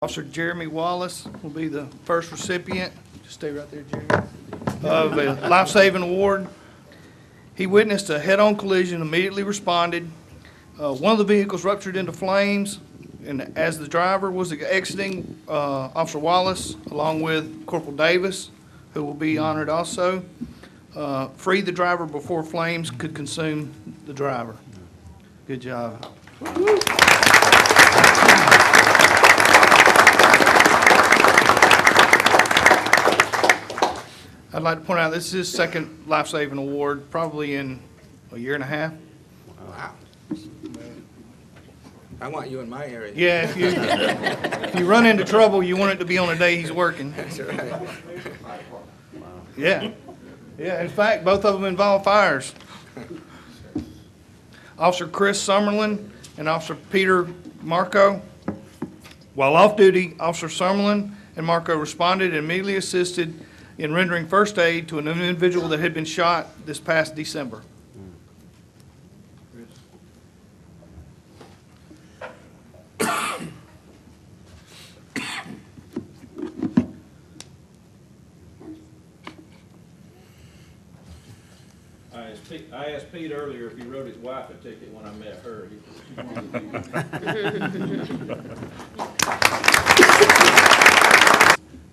Officer Jeremy Wallace will be the first recipient, just stay right there, Jeremy, of a life-saving award. He witnessed a head-on collision, immediately responded. One of the vehicles ruptured into flames, and as the driver was exiting, Officer Wallace, along with Corporal Davis, who will be honored also, freed the driver before flames could consume the driver. Good job. I'd like to point out this is his second life-saving award, probably in a year and a half. Wow. I want you in my area. Yeah, if you run into trouble, you want it to be on a day he's working. That's right. Yeah. Yeah, in fact, both of them involve fires. Officer Chris Summerlin and Officer Peter Marco. While off duty, Officer Summerlin and Marco responded and immediately assisted in rendering first aid to an individual that had been shot this past December. I asked Pete earlier if he wrote his wife a ticket when I met her. She wanted to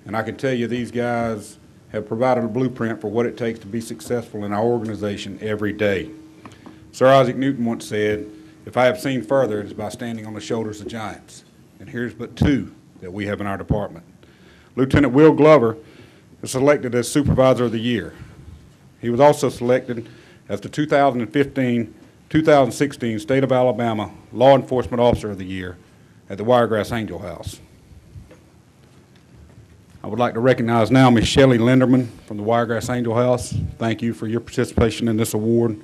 And I can tell you these guys have provided a blueprint for what it takes to be successful in our organization every day. Sir Isaac Newton once said, "If I have seen further, it is by standing on the shoulders of giants." And here's but two that we have in our department. Lieutenant Will Glover is selected as Supervisor of the Year. He was also selected as the 2015-2016 State of Alabama Law Enforcement Officer of the Year at the Wiregrass Angel House. I would like to recognize now Ms. Shelley Linderman from the Wiregrass Angel House. Thank you for your participation in this award.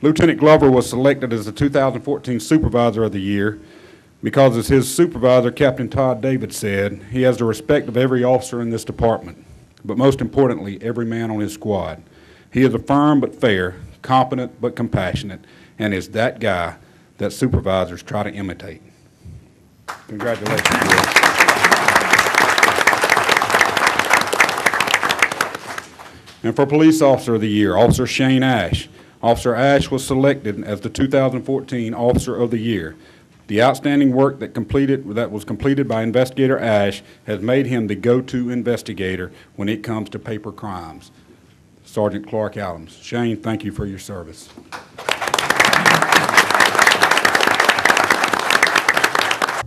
Lieutenant Glover was selected as the 2014 Supervisor of the Year because, as his supervisor, Captain Todd David, said, he has the respect of every officer in this department, but most importantly, every man on his squad. He is a firm but fair, competent but compassionate, and is that guy that supervisors try to imitate. Congratulations, Will. And for Police Officer of the Year, Officer Shane Ash. Officer Ash was selected as the 2014 Officer of the Year. The outstanding work that was completed by Investigator Ash has made him the go-to investigator when it comes to paper crimes. Sergeant Clark Adams. Shane, thank you for your service.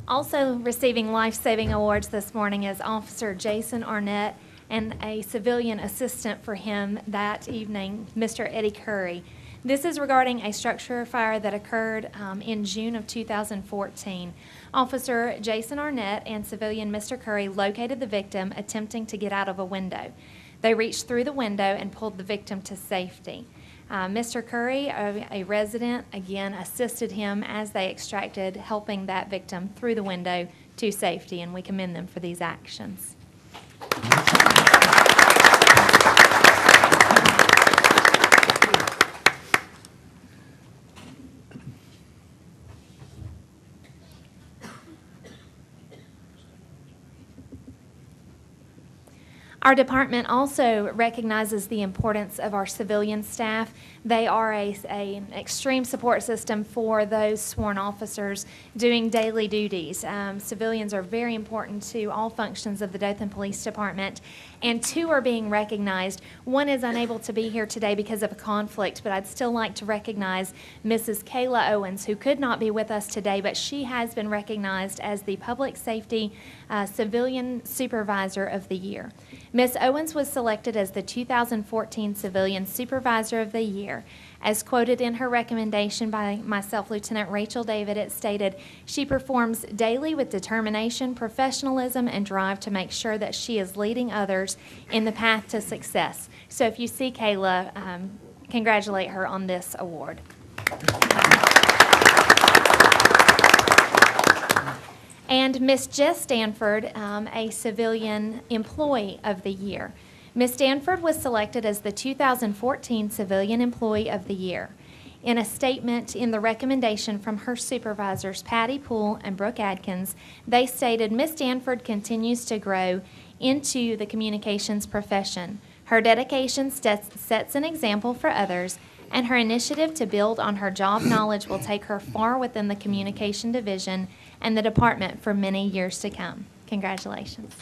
Also receiving life-saving awards this morning is Officer Jason Arnett and a civilian assistant for him that evening, Mr. Eddie Curry. This is regarding a structure fire that occurred in June of 2014. Officer Jason Arnett and civilian Mr. Curry located the victim attempting to get out of a window. They reached through the window and pulled the victim to safety. Mr. Curry, a resident, again assisted him as they extracted, helping that victim through the window to safety, and we commend them for these actions. Our department also recognizes the importance of our civilian staff. They are an extreme support system for those sworn officers doing daily duties. Civilians are very important to all functions of the Dothan Police Department, and two are being recognized. One is unable to be here today because of a conflict, but I'd still like to recognize Mrs. Kayla Owens, who could not be with us today, but she has been recognized as the Public Safety Civilian Supervisor of the Year. Ms. Owens was selected as the 2014 Civilian Supervisor of the Year. As quoted in her recommendation by myself, Lieutenant Rachel David, it stated, "She performs daily with determination, professionalism, and drive to make sure that she is leading others in the path to success." So if you see Kayla, congratulate her on this award. And Miss Jess Stanford, a Civilian Employee of the Year. Ms. Stanford was selected as the 2014 Civilian Employee of the Year. In a statement in the recommendation from her supervisors, Patty Poole and Brooke Adkins, they stated, "Ms. Stanford continues to grow into the communications profession. Her dedication sets an example for others, and her initiative to build on her job knowledge will take her far within the communication division and the department for many years to come." Congratulations.